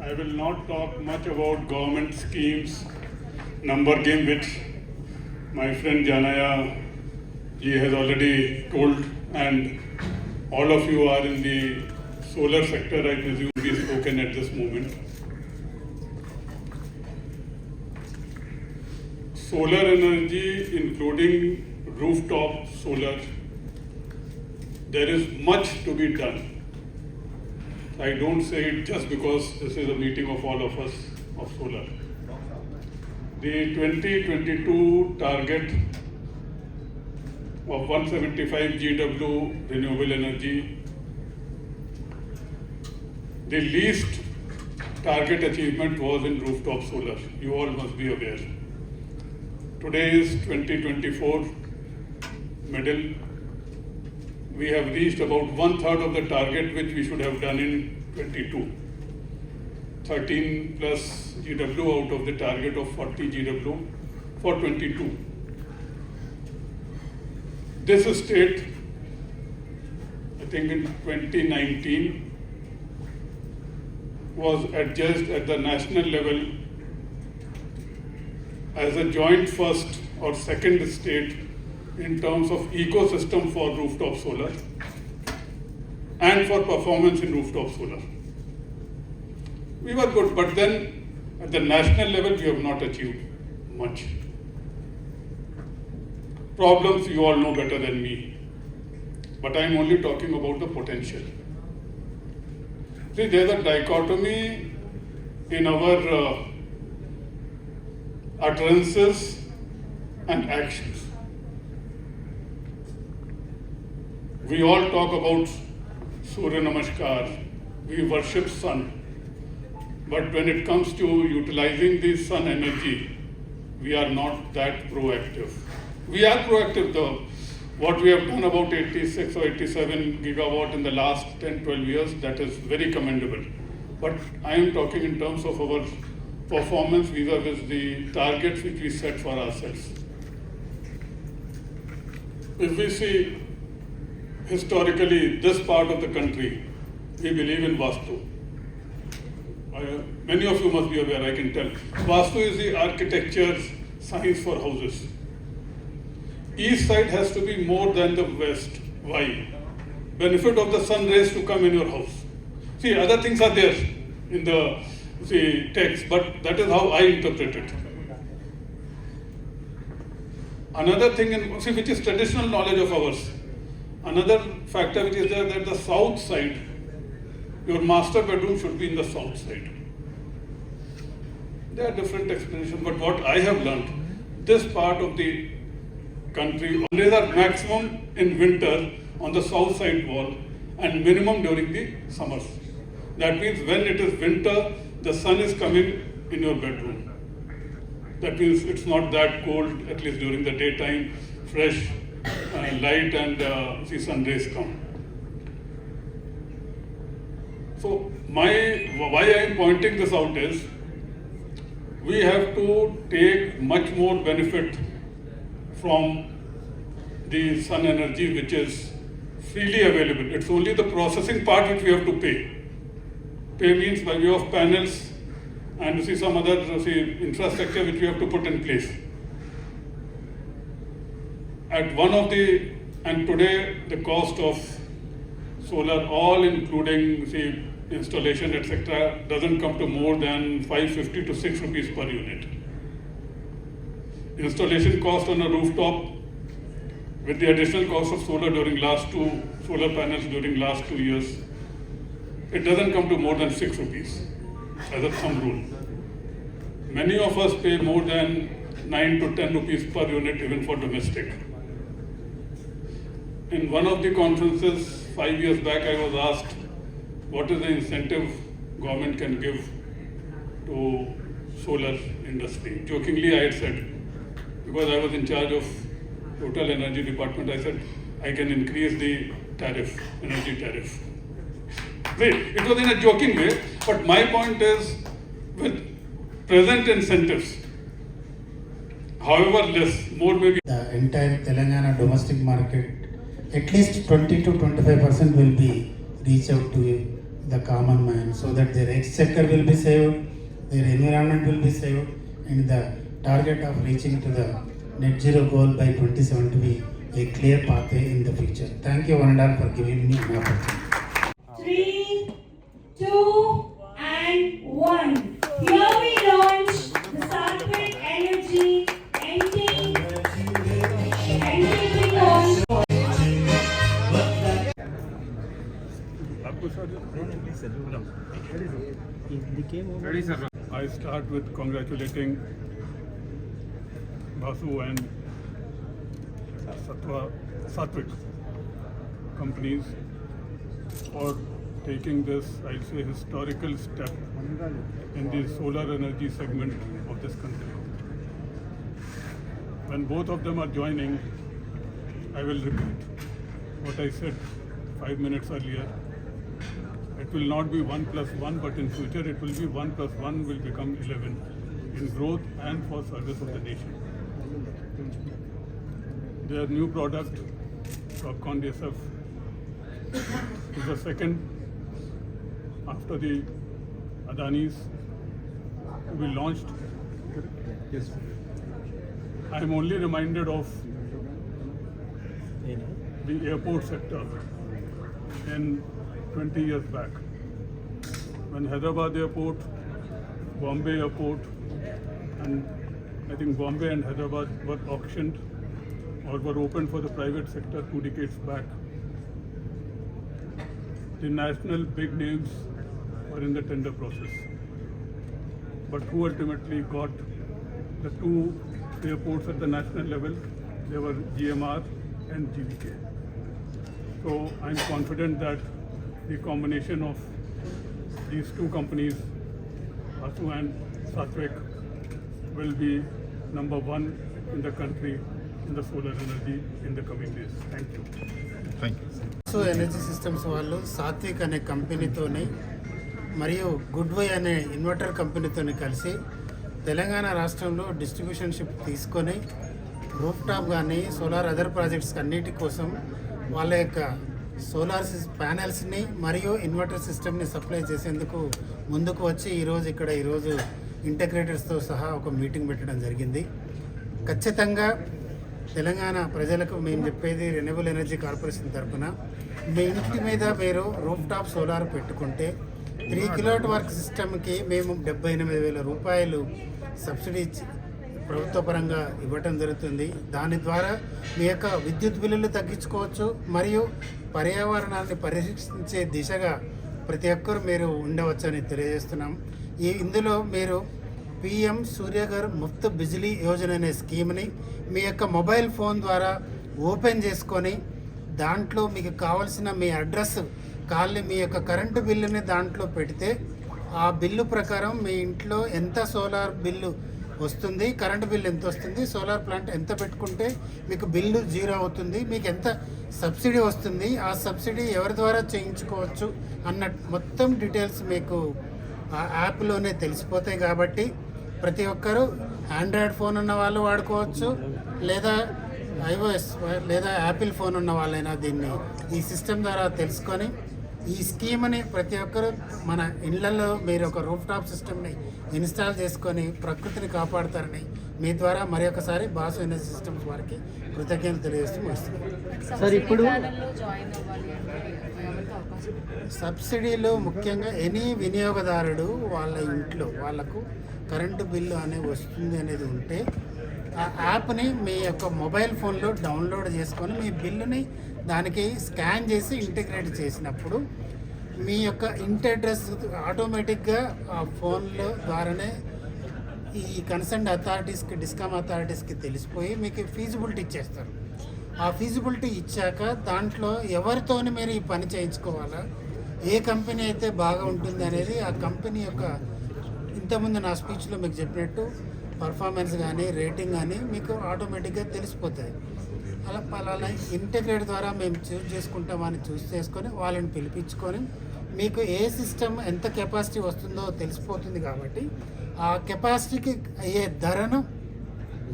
I will not talk much about government schemes, number game, which my friend Janaya ji has already told, and all of you are in the solar sector, I presume, be spoken at this moment. Solar energy, including rooftop solar, there is much to be done. I don't say it just because this is a meeting of all of us of solar. The 2022 target of 175 GW renewable energy, the least target achievement was in rooftop solar. You all must be aware. Today is 2024 middle. We have reached about 1/3 of the target which we should have done in 22. 13 plus GW out of the target of 40 GW for 22. This state, I think in 2019, was adjudged at the national level as a joint first or second state in terms of ecosystem for rooftop solar and for performance in rooftop solar. We were good, but then at the national level we have not achieved much. Problems you all know better than me, but I am only talking about the potential. See, there is a dichotomy in our utterances and actions. We all talk about Surya Namaskar, we worship sun, but when it comes to utilizing the sun energy, we are not that proactive. We are proactive though. What we have done about 86 or 87 gigawatt in the last 10-12 years, that is very commendable. But I am talking in terms of our performance vis-a-vis the targets which we set for ourselves. If we see historically this part of the country, we believe in Vastu. Many of you must be aware, I can tell. Vastu is the architecture science for houses. East side has to be more than the west. Why? Benefit of the sun rays to come in your house. See, other things are there in the text, but that is how I interpret it. Another thing, which is traditional knowledge of ours. Another factor which is there, that the south side, your master bedroom should be in the south side. There are different explanations, but what I have learned, this part of the country, always are maximum in winter on the south side wall and minimum during the summers. That means when it is winter, the sun is coming in your bedroom. That means it's not that cold, at least during the daytime, fresh light and the sun rays come. So why I am pointing this out is, we have to take much more benefit from the sun energy which is freely available. It's only the processing part which we have to pay. Pay means by way of panels and some other infrastructure which we have to put in place. At one of the, and today the cost of solar, all including installation etc., doesn't come to more than 550 to 6 rupees per unit. Installation cost on a rooftop with the additional cost of solar solar panels during last 2 years, it doesn't come to more than 6 rupees as a thumb rule. Many of us pay more than 9 to 10 rupees per unit even for domestic. In one of the conferences 5 years back, I was asked what is the incentive government can give to solar industry. Jokingly I had said, because I was in charge of total energy department, I said I can increase the tariff, energy tariff. It was in a joking way, but my point is, with present incentives, however less, more maybe. The entire Telangana domestic market, at least 20 to 25% will be reach out to the common man, so that their exchequer will be saved, their environment will be saved, and the target of reaching to the net zero goal by 2070 be a clear pathway in the future. Thank you one and all for giving me an opportunity. 3, 2, and 1. Here we launch the Sattvic Energy NT3 launch. I start with congratulating Basu and Sattvic companies for taking this, I'd say, historical step in the solar energy segment of this country. When both of them are joining, I will repeat what I said 5 minutes earlier. It will not be 1 plus 1, but in future it will be 1 plus 1 will become 11 in growth and for service of the nation. Their new product, Topcon DSF, is the second after the Adanis we launched. Yes. I am only reminded of the airport sector in 20 years back, when Hyderabad Airport, Bombay Airport, and I think Bombay and Hyderabad were auctioned or were opened for the private sector 2 decades back. The national big names were in the tender process, but who ultimately got the 2 airports at the national level? They were GMR and GVK. So I'm confident that the combination of these 2 companies, Basu and Sattvic, will be number 1 in the country in the solar energy in the coming days. Thank you. Thank you. So energy systems వాళ్ళు సాత్విక్ అనే కంపెనీతోని మరియు good why అనే inverter కంపెనీతోని కలిసి తెలంగాణ రాష్ట్రంలో distributionship తీసుకొని roof top కానీ solar other projects అన్నిటి కోసం వాళ్ళ యొక్క సోలార్ ప్యానెల్స్ని మరియు ఇన్వర్టర్ సిస్టమ్ని సప్లై చేసేందుకు ముందుకు వచ్చి ఈరోజు ఇంటగ్రేటర్స్తో సహా ఒక మీటింగ్ పెట్టడం జరిగింది. ఖచ్చితంగా తెలంగాణ ప్రజలకు మేము చెప్పేది రెన్యూవబుల్ ఎనర్జీ కార్పొరేషన్ తరఫున మీ ఇంటి మీద మీరు రూఫ్ టాప్ సోలార్ పెట్టుకుంటే 3 కిలోవాట్ వర్క్ సిస్టమ్కి మేము 78,000 రూపాయలు సబ్సిడీ ప్రభుత్వ పరంగా ఇవ్వటం జరుగుతుంది. దాని ద్వారా మీ యొక్క విద్యుత్ బిల్లులు తగ్గించుకోవచ్చు మరియు పర్యావరణాన్ని పరిరక్షించే దిశగా ప్రతి ఒక్కరు మీరు ఉండవచ్చని తెలియజేస్తున్నాం. ఇందులో మీరు PM సూర్యఘర్ ముఫ్త్ బిజిలీ యోజన అనే స్కీమ్ని మీ యొక్క మొబైల్ ఫోన్ ద్వారా ఓపెన్ చేసుకొని దాంట్లో మీకు కావాల్సిన మీ అడ్రస్ మీ యొక్క కరెంటు బిల్లుని దాంట్లో పెడితే ఆ బిల్లు ప్రకారం మీ ఇంట్లో ఎంత సోలార్ బిల్లు వస్తుంది, కరెంటు బిల్లు ఎంత వస్తుంది, సోలార్ ప్లాంట్ ఎంత పెట్టుకుంటే మీకు బిల్లు 0 అవుతుంది, మీకు ఎంత సబ్సిడీ వస్తుంది, ఆ సబ్సిడీ ఎవరి ద్వారా చేయించుకోవచ్చు అన్న మొత్తం డీటెయిల్స్ మీకు ఆ యాప్లోనే తెలిసిపోతాయి. కాబట్టి ప్రతి ఒక్కరూ ఆండ్రాయిడ్ ఫోన్ ఉన్న వాళ్ళు వాడుకోవచ్చు, లేదా iOS లేదా యాపిల్ ఫోన్ ఉన్న వాళ్ళైనా దీన్ని ఈ సిస్టమ్ ద్వారా తెలుసుకొని ఈ స్కీమ్ని ప్రతి ఒక్కరు మన ఇళ్లలో మీరు ఒక రూఫ్ టాప్ సిస్టమ్ని ఇన్స్టాల్ చేసుకొని ప్రకృతిని కాపాడుతారని మీ ద్వారా మరి ఒకసారి బాసు ఎనర్జీ సిస్టమ్స్ వారికి కృతజ్ఞతలు తెలియజేస్తూ వస్తున్నాం. సార్ ఇప్పుడు సబ్సిడీలో ముఖ్యంగా ఎనీ వినియోగదారుడు వాళ్ళ ఇంట్లో వాళ్ళకు కరెంటు బిల్లు అనేది వస్తుంది అనేది ఉంటే ఆ యాప్ని మీ యొక్క మొబైల్ ఫోన్లో డౌన్లోడ్ చేసుకొని మీ బిల్లుని దానికి స్కాన్ చేసి ఇంటిగ్రేట్ చేసినప్పుడు మీ యొక్క ఇంటి అడ్రస్ ఆటోమేటిక్గా ఆ ఫోన్లో ద్వారానే ఈ కన్సర్న్ అథారిటీస్కి డిస్కామ్ అథారిటీస్కి తెలిసిపోయి మీకు ఫీజిబిలిటీ ఇచ్చేస్తారు. ఆ ఫీజిబిలిటీ ఇచ్చాక దాంట్లో ఎవరితోని మీరు ఈ పని చేయించుకోవాలా, ఏ కంపెనీ అయితే బాగా ఉంటుంది అనేది ఆ కంపెనీ యొక్క ఇంతకుముందు నా స్పీచ్లో మీకు చెప్పినట్టు పర్ఫార్మెన్స్ కానీ రేటింగ్ కానీ మీకు ఆటోమేటిక్గా తెలిసిపోతాయి. అలా ఇంటిగ్రేట్ ద్వారా మేము చూస్ చేసుకుంటామని చూస్ చేసుకొని వాళ్ళని పిలిపించుకొని మీకు ఏ సిస్టమ్ ఎంత కెపాసిటీ వస్తుందో తెలిసిపోతుంది. కాబట్టి ఆ కెపాసిటీకి అయ్యే ధరను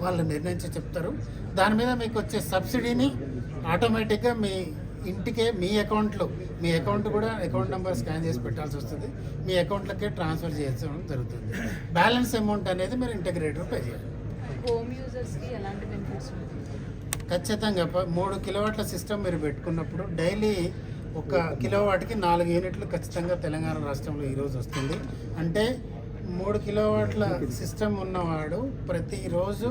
వాళ్ళు నిర్ణయించి చెప్తారు. దాని మీద మీకు వచ్చే సబ్సిడీని ఆటోమేటిక్గా మీ ఇంటికే మీ అకౌంట్లో మీ అకౌంట్ కూడా అకౌంట్ నెంబర్ స్కాన్ చేసి పెట్టాల్సి వస్తుంది, మీ అకౌంట్లకే ట్రాన్స్ఫర్ చేయడం జరుగుతుంది. బ్యాలెన్స్ అమౌంట్ అనేది మీరు ఇంటిగ్రేటర్ పే చేయాలి. హోమ్ యూజర్స్కి ఎలాంటి బెనిఫిట్స్ ఉంటాయి? ఖచ్చితంగా 3 కిలోవాట్ల సిస్టమ్ మీరు పెట్టుకున్నప్పుడు డైలీ 1 కిలోవాట్కి 4 యూనిట్లు ఖచ్చితంగా తెలంగాణ రాష్ట్రంలో ఈరోజు వస్తుంది. అంటే 3 కిలోవాట్ల సిస్టమ్ ఉన్నవాడు ప్రతిరోజు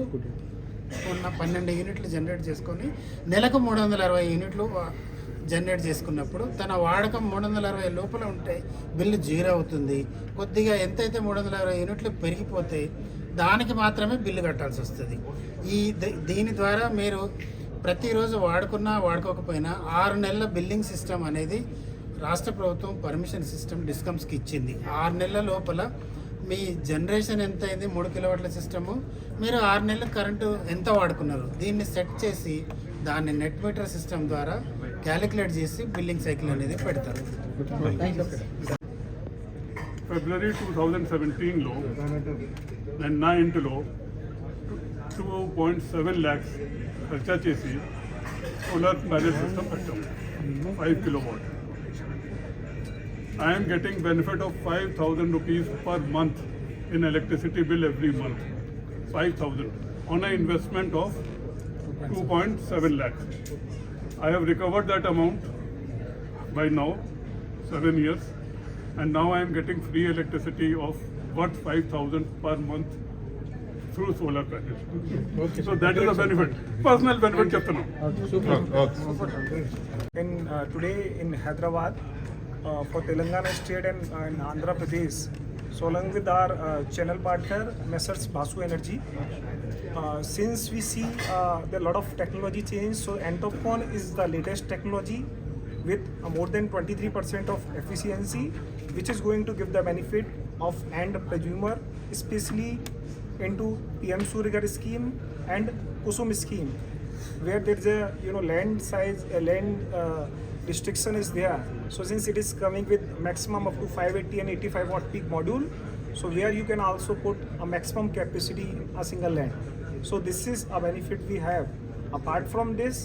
ఉన్న 12 యూనిట్లు జనరేట్ చేసుకొని నెలకు 360 యూనిట్లు జనరేట్ చేసుకున్నప్పుడు తన వాడకం 360 లోపల ఉంటే బిల్లు జీరో అవుతుంది. కొద్దిగా ఎంతైతే 360 యూనిట్లు పెరిగిపోతే దానికి మాత్రమే బిల్లు కట్టాల్సి వస్తుంది. దీని ద్వారా మీరు ప్రతిరోజు వాడుకున్నా వాడుకోకపోయినా 6 నెలల బిల్లింగ్ సిస్టమ్ అనేది రాష్ట్ర ప్రభుత్వం పర్మిషన్ సిస్టమ్ డిస్కమ్స్కి ఇచ్చింది. 6 నెలల లోపల మీ జనరేషన్ ఎంత అయింది, 3 కిలోవాట్ల సిస్టము, మీరు 6 నెలల కరెంటు ఎంత వాడుకున్నారు దీన్ని సెట్ చేసి దాన్ని నెట్ మీటర్ సిస్టమ్ ద్వారా క్యాలిక్యులేట్ చేసి బిల్లింగ్ సైకిల్ అనేది పెడతారు. ఫిబ్రవరి 2017లో నేను నా ఇంటిలో 2.7 lakhs ఖర్చా చేసి సోలార్ ప్యానెల్ సిస్టమ్ పెట్టాము 5 kilowatt. I am getting benefit of 5,000 rupees per month in electricity bill every month. 5,000 on an investment of 2.7 lakhs. I have recovered that amount by now 7 years, and now I am getting free electricity of worth 5,000 per month through solar panels. So that is a benefit, personal benefit చెప్తున్నాను. Today in Hyderabad for Telangana state and Andhra Pradesh, so along with our channel partner Messrs Basu Energy, since we see there are a lot of technology change, so Entopcon is the latest technology with more than 23% of efficiency, which is going to give the benefit of end consumer, especially into PM Surya Ghar scheme and Kusum scheme, where there is a land size, restriction is there. So since it is coming with maximum up to 580 and 85 watt peak module, so where you can also put a maximum capacity in a single land. So this is a benefit we have. Apart from this,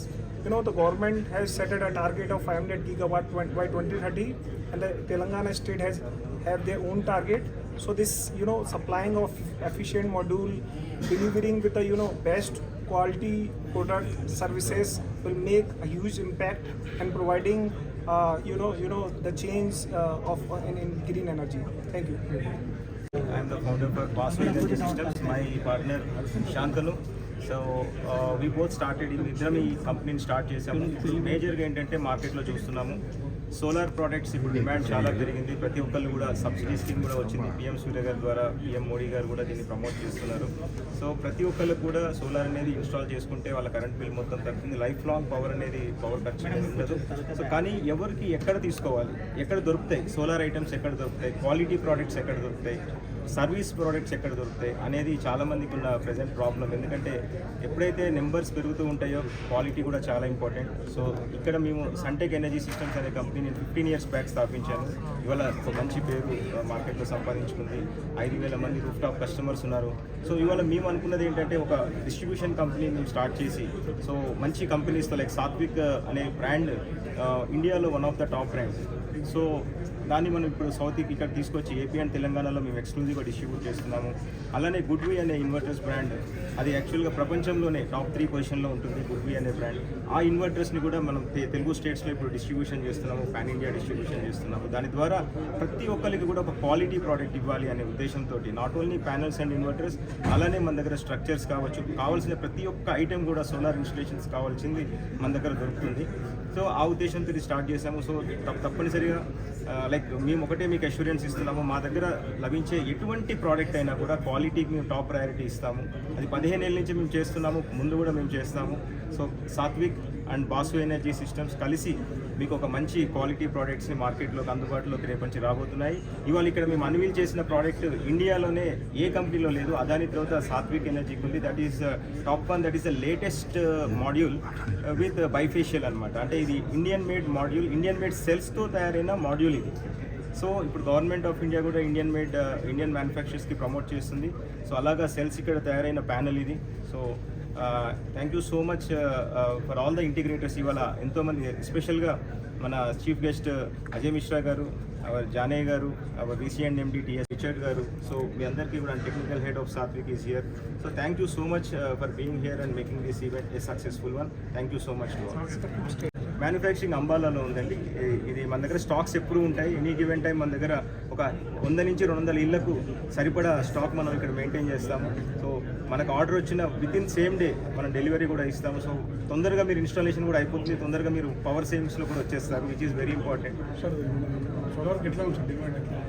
the government has set a target of 500 gigawatt by 2030, and the Telangana state have their own target. So this supplying of efficient module, delivering with the best quality product services will make a huge impact and providing the change of in green energy. Thank you. I am the founder for Basu Energy Systems. My partner Shantanu. So we both started ఇద్దరం ఈ కంపెనీని start చేసాము. మేజర్గా ఏంటంటే మార్కెట్లో చూస్తున్నాము solar products ఇప్పుడు demand చాలా పెరిగింది. ప్రతి ఒక్కళ్ళు కూడా సబ్సిడీ స్కీమ్ కూడా వచ్చింది. PM సూర్య గారి ద్వారా PM మోడీ గారు కూడా దీన్ని ప్రమోట్ చేస్తున్నారు. సో ప్రతి ఒక్కళ్ళు కూడా సోలార్ అనేది ఇన్స్టాల్ చేసుకుంటే వాళ్ళ కరెంట్ బిల్ మొత్తం తగ్గుతుంది. లైఫ్ లాంగ్ పవర్ ఖర్చు అనేది ఉండదు. సో కానీ ఎవరికి ఎక్కడ తీసుకోవాలి, ఎక్కడ దొరుకుతాయి సోలార్ ఐటమ్స్, ఎక్కడ దొరుకుతాయి క్వాలిటీ ప్రోడక్ట్స్, ఎక్కడ దొరుకుతాయి సర్వీస్ ప్రోడక్ట్స్, ఎక్కడ దొరుకుతాయి అనేది చాలామందికి ఉన్న ప్రజెంట్ ప్రాబ్లం. ఎందుకంటే ఎప్పుడైతే నెంబర్స్ పెరుగుతూ ఉంటాయో క్వాలిటీ కూడా చాలా ఇంపార్టెంట్. సో ఇక్కడ మేము సన్టెక్ ఎనర్జీ సిస్టమ్స్ అనే కంపెనీ నేను 15 years బ్యాక్ స్థాపించాను. ఇవాళ ఒక మంచి పేరు మార్కెట్లో సంపాదించుకుంది. 5,000 మంది రూఫ్ టాప్ కస్టమర్స్ ఉన్నారు. సో ఇవాళ మేము అనుకున్నది ఏంటంటే ఒక డిస్ట్రిబ్యూషన్ కంపెనీ మేము స్టార్ట్ చేసి సో మంచి కంపెనీస్తో లైక్ సాత్విక్ అనే బ్రాండ్ ఇండియాలో one of the top brand. So దాన్ని మనం ఇప్పుడు సౌత్కి ఇక్కడ తీసుకొచ్చి ఏపీ అండ్ తెలంగాణలో మేము ఎక్స్క్లూజివ్గా డిస్ట్రిబ్యూట్ చేస్తున్నాము. అలానే గుడ్వి అనే ఇన్వర్టర్స్ బ్రాండ్, అది యాక్చువల్గా ప్రపంచంలోనే టాప్ 3 పొజిషన్లో ఉంటుంది గుడ్వి అనే బ్రాండ్. ఆ ఇన్వర్టర్స్ని కూడా మనం తెలుగు స్టేట్స్లో ఇప్పుడు డిస్ట్రిబ్యూషన్ చేస్తున్నాము, పాన్ ఇండియా డిస్ట్రిబ్యూషన్ చేస్తున్నాము. దాని ద్వారా ప్రతి ఒక్కరికి కూడా ఒక క్వాలిటీ ప్రోడక్ట్ ఇవ్వాలి అనే ఉద్దేశంతో not only panels and inverters, అలానే మన దగ్గర స్ట్రక్చర్స్ కావచ్చు, కావాల్సిన ప్రతి ఒక్క ఐటెం కూడా సోలార్ ఇన్స్టలేషన్స్ కావాల్సింది మన దగ్గర దొరుకుతుంది. సో ఆ ఉద్దేశంతో ఇది స్టార్ట్ చేసాము. సో తప్పనిసరిగా లైక్ మేము ఒకటే మీకు అష్యూరెన్స్ ఇస్తున్నాము, మా దగ్గర లభించే ఎటువంటి ప్రోడక్ట్ అయినా కూడా క్వాలిటీకి మేము టాప్ ప్రయారిటీ ఇస్తాము. అది 15 ఏళ్ళ నుంచి మేము చేస్తున్నాము, ముందు కూడా మేము చేస్తాము. So Satvik and Basu energy systems కలిసి మీకు ఒక మంచి క్వాలిటీ ప్రోడక్ట్స్ని మార్కెట్లోకి అందుబాటులోకి రేపు నుంచి రాబోతున్నాయి. ఇవాళ ఇక్కడ మేము అన్వీల్ చేసిన ప్రోడక్ట్ ఇండియాలోనే ఏ కంపెనీలో లేదు, అదాని తర్వాత సాత్విక్ ఎనర్జీకి ఉంది. That is top one, that is the latest module with bifacial అనమాట. అంటే ఇది Indian made module, Indian made సెల్స్తో తయారైన మాడ్యూల్ ఇది. సో ఇప్పుడు గవర్నమెంట్ ఆఫ్ ఇండియా కూడా ఇండియన్ మ్యానుఫ్యాక్చర్స్కి ప్రమోట్ చేస్తుంది. సో అలాగా సెల్స్ ఇక్కడ తయారైన ప్యానల్ ఇది. So thank you so much for all the integrators. ఇవాళ ఎంతోమంది ఎస్పెషల్గా మన చీఫ్ గెస్ట్ అజయ్ మిశ్రా గారు, our Janaiah garu, our VC and MD TS Richard garu. So మీ అందరికీ కూడా technical head of Saatvik is here. So thank you so much for being here and making this event a successful one. Thank you so much to all. Manufacturing అంబాలాలో ఉందండి. ఇది మన దగ్గర stocks ఎప్పుడు ఉంటాయి. ఎనీ గివెన్ టైం మన దగ్గర ఒక 100 నుంచి 200 ఇళ్లకు సరిపడా స్టాక్ మనం ఇక్కడ మెయింటైన్ చేస్తాము. సో మనకు ఆర్డర్ వచ్చిన వితిన్ సేమ్ డే మనం డెలివరీ కూడా ఇస్తాము. సో తొందరగా మీరు ఇన్స్టాలేషన్ కూడా అయిపోతుంది, తొందరగా మీరు పవర్ సేవింగ్స్లో కూడా వచ్చేస్తారు, which is very important.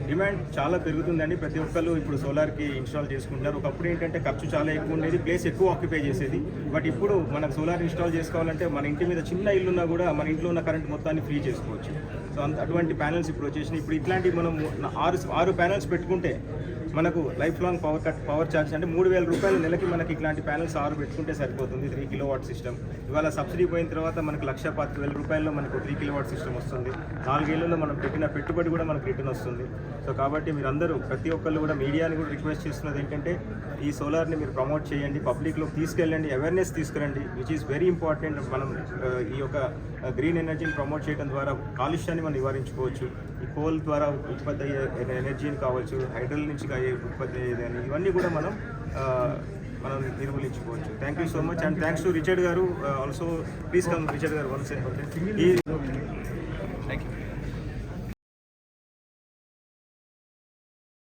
Demand చాలా పెరుగుతుందండి. ప్రతి ఒక్కళ్ళు ఇప్పుడు సోలార్కి ఇన్స్టాల్ చేసుకుంటారు. ఒకప్పుడు ఏంటంటే ఖర్చు చాలా ఎక్కువ ఉండేది, ప్లేస్ ఎక్కువ ఆక్యుపై చేసేది. బట్ ఇప్పుడు మనకు సోలార్ ఇన్స్టాల్ చేసుకోవాలంటే మన ఇంటి మీద చిన్న ఇల్లున్నా కూడా మన ఇంట్లో ఉన్న కరెంట్ మొత్తాన్ని ఫ్రీ చేసుకోవచ్చు. సో అటువంటి ప్యానెల్స్ ఇప్పుడు వచ్చేసినాయి. ఇప్పుడు ఇట్లాంటివి మనం 6 ప్యానెల్స్ పెట్టుకుంటే మనకు లైఫ్ లాంగ్ పవర్ ఛార్జ్ అంటే 3,000 రూపాయలు నెలకి మనకి ఇట్లాంటి ప్యానెల్స్ 6 పెట్టుకుంటే సరిపోతుంది. 3 కిలోవాట్ సిస్టమ్. ఇవాళ సబ్సిడీ పోయిన తర్వాత మనకు 1,25,000 రూపాయల్లో మనకు 3 కిలోవాట్ సిస్టమ్ వస్తుంది. 4 ఏళ్లలో మనం పెట్టిన పెట్టుబడి కూడా మనకు రిటర్న్ వస్తుంది. సో కాబట్టి మీరందరూ ప్రతి ఒక్కళ్ళు కూడా మీడియాని కూడా రిక్వెస్ట్ చేస్తున్నది ఏంటంటే ఈ సోలార్ని మీరు ప్రమోట్ చేయండి, పబ్లిక్లో తీసుకెళ్ళండి, అవేర్నెస్ తీసుకురండి, విచ్ ఈస్ వెరీ ఇంపార్టెంట్. మనం ఈ యొక్క గ్రీన్ ఎనర్జీని ప్రమోట్ చేయడం ద్వారా కాలుష్యాన్ని మనం నివారించుకోవచ్చు. ఈ కోల్ ద్వారా ఉత్పత్తి అయ్యే ఎనర్జీని కావచ్చు, హైడ్రల్ నుంచి అయ్యే ఉత్పత్తి అయ్యేదని ఇవన్నీ కూడా మనం నిర్మూలించుకోవచ్చు. Thank you so much and thanks to Richard garu. Also please come Richard garu once.